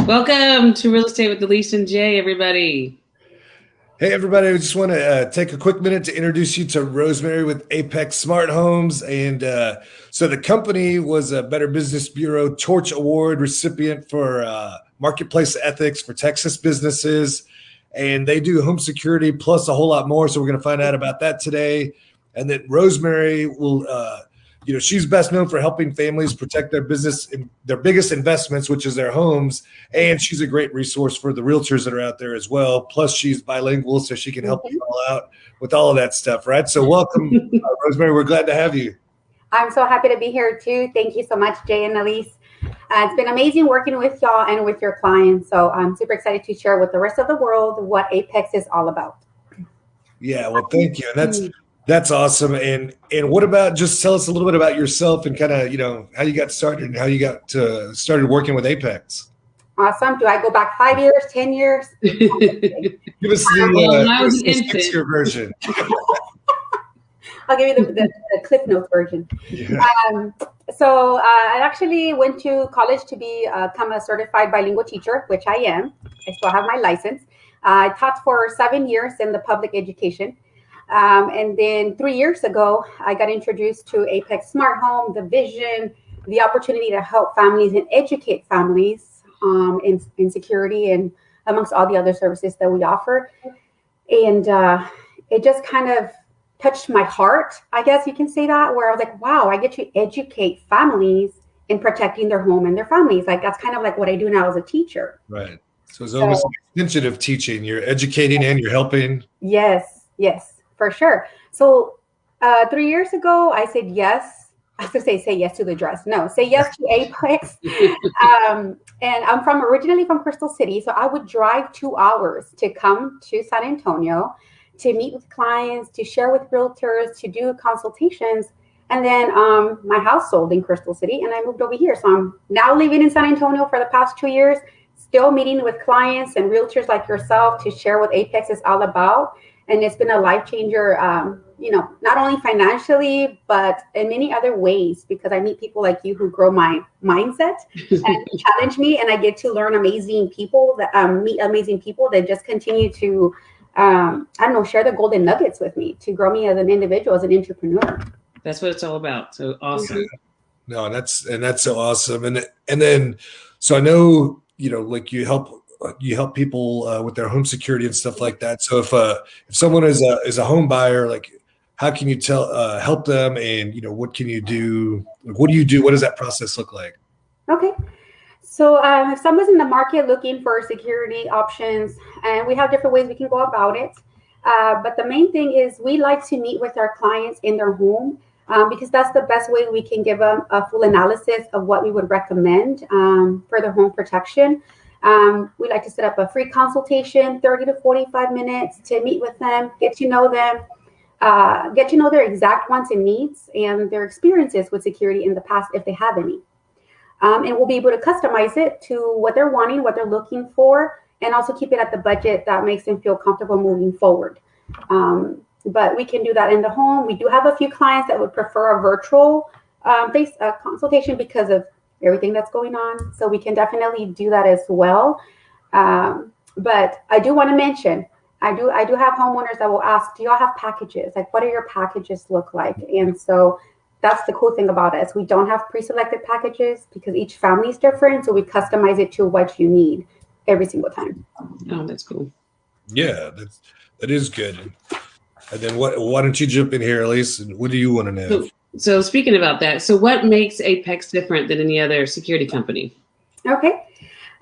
Welcome to Real Estate with Elise and Jay, everybody. Hey, everybody. I just want to take a quick minute to introduce you to Rosemary with Apex Smart Homes. So the company was a Better Business Bureau Torch Award recipient for marketplace ethics for Texas businesses. And they do home security plus a whole lot more. So we're going to find out about that today. And then Rosemary will she's best known for helping families protect their business, their biggest investments, which is their homes. And she's a great resource for the realtors that are out there as well. Plus, she's bilingual, so she can help you all out with all of that stuff, right? So welcome, Rosemary. We're glad to have you. I'm so happy to be here too. Thank you so much, Jay and Elise. It's been amazing working with y'all and with your clients. So I'm super excited to share with the rest of the world what Apex is all about. Yeah, well, thank you. And that's awesome. And what about, just tell us a little bit about yourself and kind of, how you got started and how you got started working with Apex. Awesome. Do I go back 5 years, 10 years? Give us the 6-year version. I'll give you the Cliff Notes version. Yeah. I actually went to college to become a certified bilingual teacher, which I am. I still have my license. I taught for 7 years in the public education. And then 3 years ago, I got introduced to Apex Smart Home, the vision, the opportunity to help families and educate families in security and amongst all the other services that we offer. And it just kind of touched my heart, I guess you can say that, where I was like, wow, I get to educate families in protecting their home and their families. Like, that's kind of like what I do now as a teacher. Right. So it's almost an extension of teaching. You're educating and you're helping. Yes, for sure. So 3 years ago, I said yes. I was going to say yes to the dress. No, say yes to Apex. And I'm originally from Crystal City. So I would drive 2 hours to come to San Antonio to meet with clients, to share with realtors, to do consultations. And then my house sold in Crystal City and I moved over here. So I'm now living in San Antonio for the past 2 years, still meeting with clients and realtors like yourself to share what Apex is all about. And it's been a life changer, not only financially, but in many other ways, because I meet people like you who grow my mindset and challenge me. And I get to learn amazing people meet amazing people that just continue to, share the golden nuggets with me to grow me as an individual, as an entrepreneur. That's what it's all about. So awesome. Yeah. No, and that's so awesome. And then, so I know, like you help people with their home security and stuff like that. So if someone is a home buyer, like how can you help them, and what can you do? What do you do? What does that process look like? Okay. So if someone's in the market looking for security options, and we have different ways we can go about it. But the main thing is we like to meet with our clients in their home because that's the best way we can give them a full analysis of what we would recommend for their home protection. We like to set up a free consultation, 30 to 45 minutes to meet with them, get to know them, get to know their exact wants and needs and their experiences with security in the past, if they have any. And we'll be able to customize it to what they're wanting, what they're looking for, and also keep it at the budget that makes them feel comfortable moving forward. But we can do that in the home. We do have a few clients that would prefer a virtual consultation because of everything that's going on. So we can definitely do that as well. But I do want to mention, I do have homeowners that will ask, do y'all have packages? Like, what do your packages look like? And so that's the cool thing about it. We don't have pre-selected packages because each family is different. So we customize it to what you need every single time. Oh, that's cool. Yeah, that is good. And then why don't you jump in here, Elise? And what do you want to know? So speaking about that, so what makes Apex different than any other security company? Okay.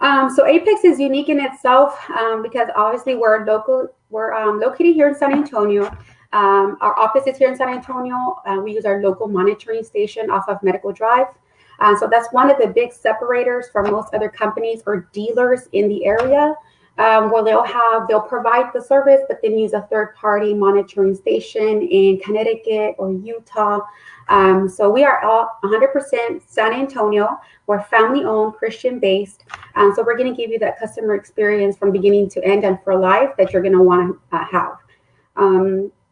So Apex is unique in itself because obviously we're located here in San Antonio. Our office is here in San Antonio. We use our local monitoring station off of Medical Drive. So that's one of the big separators from most other companies or dealers in the area, where they'll provide the service, but then use a third-party monitoring station in Connecticut or Utah. So we are all 100% San Antonio. We're family-owned, Christian-based. So we're going to give you that customer experience from beginning to end and for life that you're going to want to have.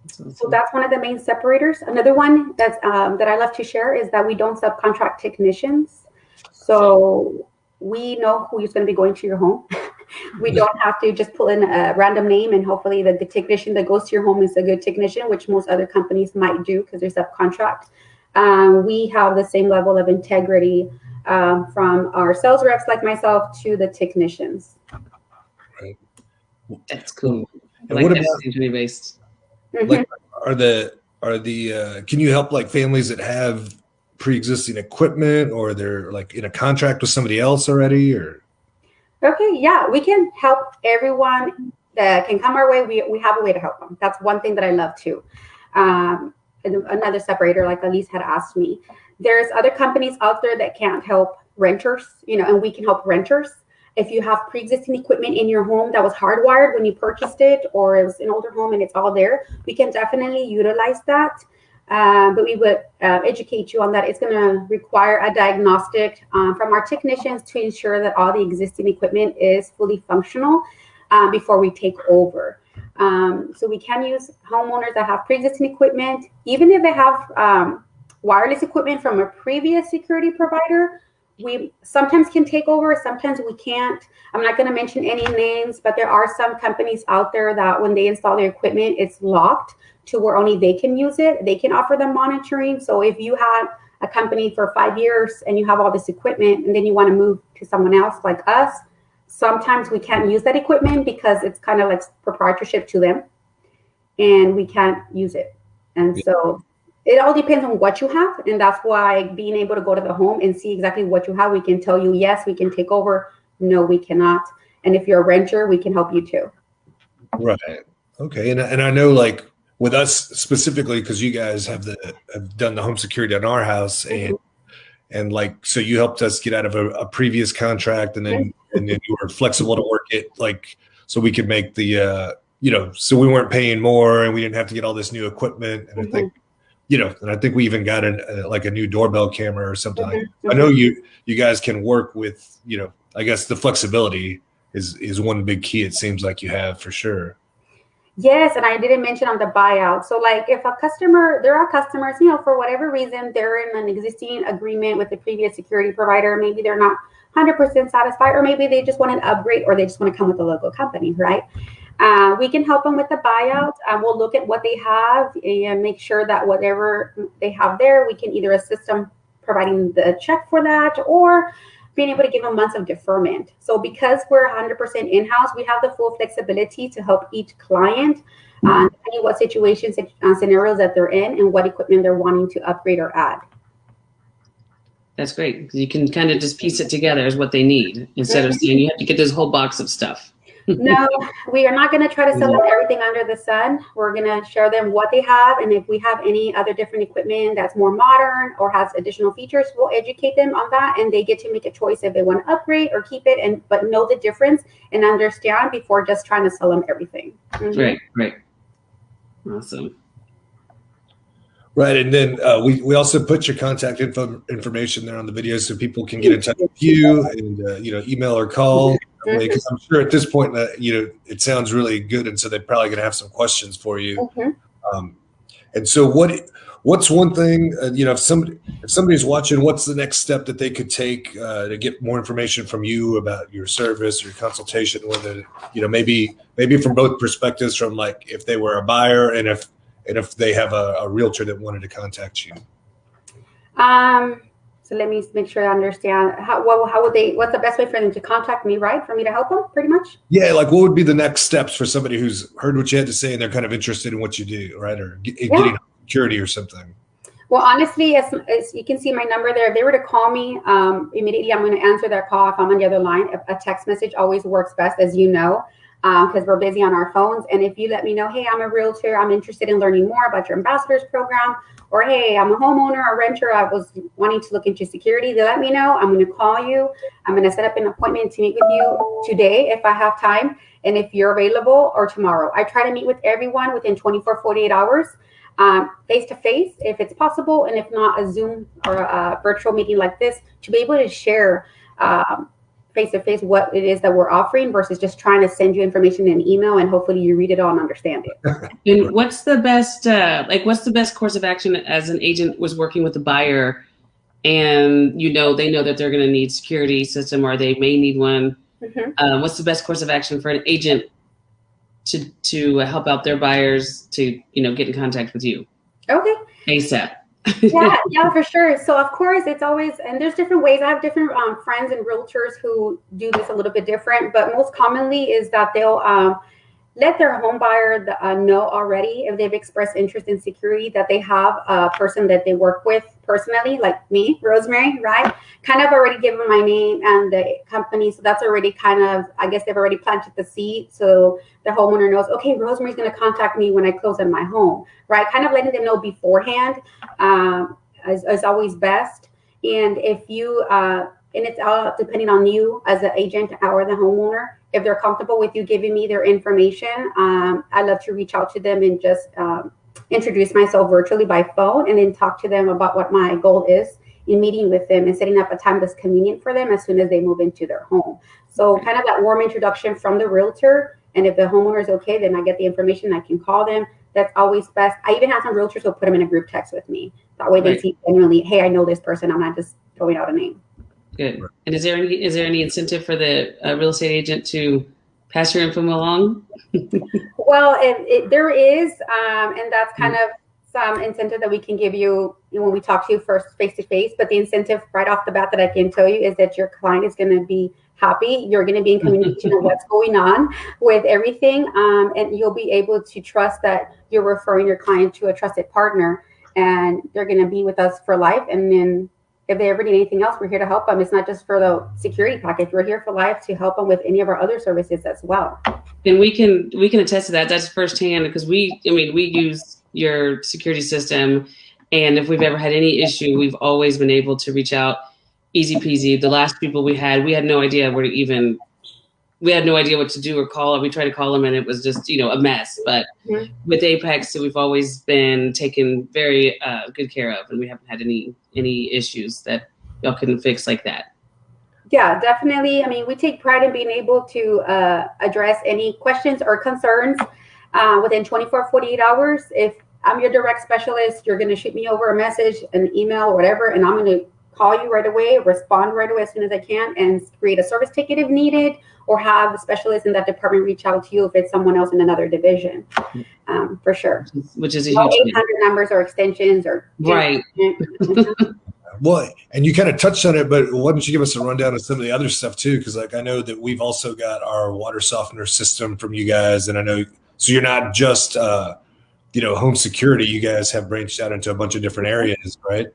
So that's one of the main separators. Another one that I love to share is that we don't subcontract technicians. So we know who is going to be going to your home. We don't have to just pull in a random name and hopefully the technician that goes to your home is a good technician, which most other companies might do because there's subcontract. We have the same level of integrity from our sales reps like myself to the technicians. Right. That's cool. And what about based? like are the can you help like families that have pre-existing equipment or they're like in a contract with somebody else already or? Okay, yeah, we can help everyone that can come our way. We have a way to help them. That's one thing that I love too. And another separator, like Elise had asked me, there's other companies out there that can't help renters, and we can help renters. If you have pre-existing equipment in your home that was hardwired when you purchased it, or it was an older home and it's all there, we can definitely utilize that. But we would educate you on that. It's going to require a diagnostic from our technicians to ensure that all the existing equipment is fully functional before we take over. So we can use homeowners that have pre-existing equipment, even if they have wireless equipment from a previous security provider. We sometimes can take over, sometimes we can't. I'm not going to mention any names, but there are some companies out there that when they install their equipment, it's locked to where only they can use it. They can offer them monitoring. So if you had a company for 5 years and you have all this equipment and then you want to move to someone else like us, sometimes we can't use that equipment because it's kind of like proprietorship to them and we can't use it. And so it all depends on what you have. And that's why being able to go to the home and see exactly what you have, we can tell you, yes, we can take over. No, we cannot. And if you're a renter, we can help you too. Right. Okay. And I know like with us specifically, because you guys have done the home security on our house and like, so you helped us get out of a previous contract and then you were flexible to work it like, so we could make the, so we weren't paying more and we didn't have to get all this new equipment. And I think, and I think we even got a new doorbell camera or something like that. I know you guys can work with, I guess the flexibility is one big key. It seems like you have for sure. Yes, and I didn't mention on the buyout. So like if there are customers, for whatever reason, they're in an existing agreement with the previous security provider. Maybe they're not 100% satisfied, or maybe they just want an upgrade, or they just want to come with a local company, right? We can help them with the buyout. We'll look at what they have and make sure that whatever they have there, we can either assist them providing the check for that or being able to give them months of deferment. So because we're 100% in-house, we have the full flexibility to help each client, depending what situations, scenarios that they're in and what equipment they're wanting to upgrade or add. That's great, because you can kind of just piece it together as what they need instead of saying you have to get this whole box of stuff. No, we are not going to try to sell them everything under the sun. We're going to share them what they have. And if we have any other different equipment that's more modern or has additional features, we'll educate them on that. And they get to make a choice if they want to upgrade or keep it, but know the difference and understand before just trying to sell them everything. Right. Awesome. Right. And then we also put your contact information there on the video so people can get in touch with you and, email or call. Because I'm sure at this point, it sounds really good. And so they're probably going to have some questions for you. And so what's one thing, if somebody's watching, what's the next step that they could take to get more information from you about your service, your consultation, whether, maybe from both perspectives, from like if they were a buyer and if they have a realtor that wanted to contact you? So let me make sure I understand. What's the best way for them to contact me, right? For me to help them, pretty much? Yeah, like what would be the next steps for somebody who's heard what you had to say and they're kind of interested in what you do, right? Or getting security or something. Well, honestly, as you can see my number there, if they were to call me, immediately I'm going to answer their call if I'm on the other line. A text message always works best, as you know, because we're busy on our phones. And if you let me know, hey, I'm a realtor, I'm interested in learning more about your ambassadors program, or hey, I'm a homeowner or renter, I was wanting to look into security, they let me know. I'm going to call you. I'm going to set up an appointment to meet with you today if I have time and if you're available, or tomorrow. I try to meet with everyone within 48 hours, face-to-face if it's possible, and if not, a Zoom or a virtual meeting like this, to be able to share face-to-face what it is that we're offering versus just trying to send you information in an email and hopefully you read it all and understand it. And what's the best course of action as an agent was working with a buyer and they know that they're going to need security system or they may need one. What's the best course of action for an agent to help out their buyers to get in contact with you? Okay. ASAP. Yeah, for sure. So of course it's always, and there's different ways. I have different friends and realtors who do this a little bit different, but most commonly is that they'll let their home buyer know already, if they've expressed interest in security, that they have a person that they work with personally, like me, Rosemary, right? Kind of already given my name and the company. So that's already kind of, I guess they've already planted the seed. So the homeowner knows, okay, Rosemary's going to contact me when I close on my home, right? Kind of letting them know beforehand is always best. And if you, and it's all depending on you as an agent or the homeowner, if they're comfortable with you giving me their information, I love to reach out to them and just introduce myself virtually by phone and then talk to them about what my goal is in meeting with them and setting up a time that's convenient for them as soon as they move into their home. So kind of that warm introduction from the realtor. And if the homeowner is okay, then I get the information, I can call them. That's always best. I even have some realtors who put them in a group text with me. That way they see genuinely, hey, I know this person. I'm not just throwing out a name. Good. And is there any incentive for the real estate agent to pass your info along? Well, there is, and that's kind of some incentive that we can give you when we talk to you first face to face. But the incentive right off the bat that I can tell you is that your client is going to be happy. You're going to be in communication of what's going on with everything, and you'll be able to trust that you're referring your client to a trusted partner, and they're going to be with us for life. And then if they ever need anything else, we're here to help them. It's not just for the security package. We're here for life to help them with any of our other services as well. And we can attest to that. That's firsthand because we use your security system, and if we've ever had any issue, we've always been able to reach out, easy peasy. The last people we had no idea where to even. We had no idea what to do or call. We tried to call them, and it was just a mess. But with Apex, we've always been taken very good care of, and we haven't had any issues that y'all couldn't fix like that. Yeah, definitely. I mean, we take pride in being able to address any questions or concerns within 24, 48 hours. If I'm your direct specialist, you're going to shoot me over a message, an email, whatever, and I'm going to call you right away, respond right away as soon as I can, and create a service ticket if needed, or have the specialist in that department reach out to you if it's someone else in another division, for sure. Which is a no huge 800 numbers or extensions or right. Well, and you kind of touched on it, but why don't you give us a rundown of some of the other stuff too? Because I know that we've also got our water softener system from you guys, and I know so you're not just home security. You guys have branched out into a bunch of different areas, right?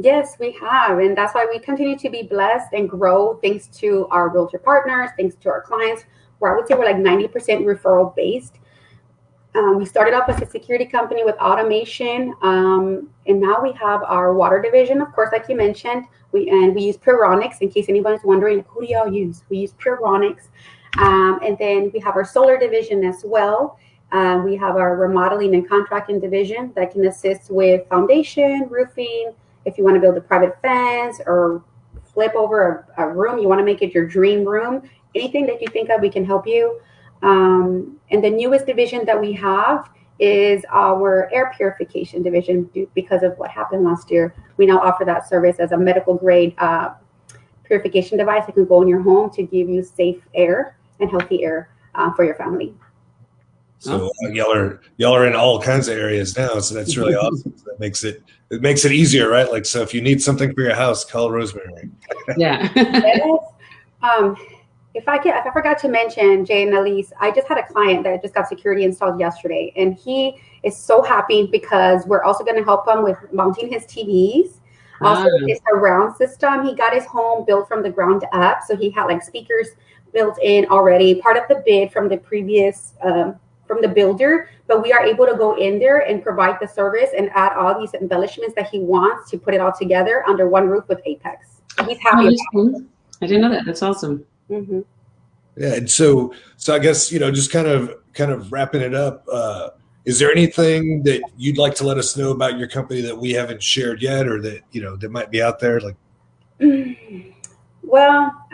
Yes, we have. And that's why we continue to be blessed and grow thanks to our realtor partners, thanks to our clients, where I would say we're like 90% referral based. We started off as a security company with automation, and now we have our water division, of course, like you mentioned. We use Puronics, in case anybody's wondering, who do y'all use? We use Puronics. And then we have our solar division as well. We have our remodeling and contracting division that can assist with foundation, roofing. If you want to build a private fence or flip over a room, you want to make it your dream room, anything that you think of, we can help you. And the newest division that we have is our air purification division. Because of what happened last year, we now offer that service as a medical grade purification device that can go in your home to give you safe air and healthy air for your family. So y'all are in all kinds of areas now, so that's really awesome. So that makes it easier, right? Like, so if you need something for your house, call Rosemary. Yeah. Yes. If I forgot to mention, Jay and Elise, I just had a client that just got security installed yesterday, and he is so happy because we're also going to help him with mounting his TVs. Also, his surround system. He got his home built from the ground up, so he had like speakers built in already, part of the bid from the previous from the builder, but we are able to go in there and provide the service and add all these embellishments that he wants to put it all together under one roof with Apex. He's happy. Cool. I didn't know that. That's awesome. Mm-hmm. Yeah, and so I guess just kind of wrapping it up. Is there anything that you'd like to let us know about your company that we haven't shared yet, or that that might be out there? Like, well,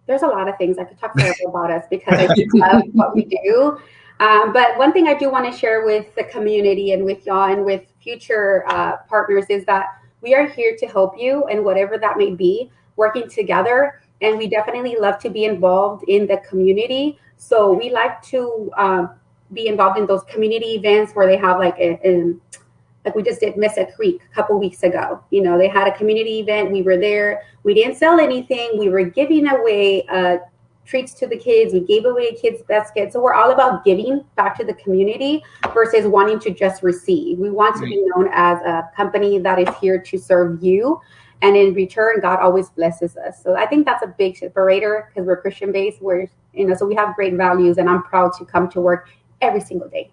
there's a lot of things I could talk forever about us because I do love what we do. But one thing I do want to share with the community and with y'all and with future partners is that we are here to help you, and whatever that may be, working together. And we definitely love to be involved in the community. So we like to be involved in those community events where they have like we just did Mesa Creek a couple weeks ago. You know, they had a community event. We were there. We didn't sell anything. We were giving away treats to the kids. We gave away kids' baskets. So we're all about giving back to the community versus wanting to just receive. We want to be known as a company that is here to serve you. And in return, God always blesses us. So I think that's a big separator because we're Christian based. We're, you know, so we have great values, and I'm proud to come to work every single day.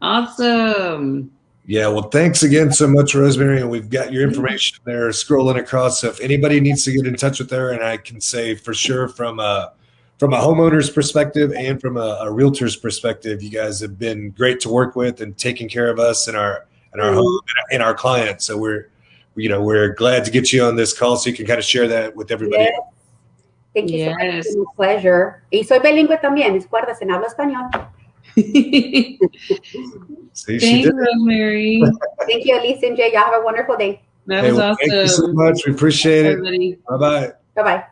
Awesome. Yeah, well, thanks again so much, Rosemary. And we've got your information there scrolling across. So if anybody needs to get in touch with her, and I can say for sure from a homeowner's perspective and from a realtor's perspective, you guys have been great to work with and taking care of us and our home and our clients. So we're glad to get you on this call so you can kind of share that with everybody. Yes. Thank you so much. It's been a pleasure. Y soy bilingüe también. Acuérdense, hablo español. Thank you, Rosemary. Thank you, Elise and Jay. Y'all have a wonderful day. That was awesome. Thank you so much. We appreciate it. Bye-bye. Bye-bye.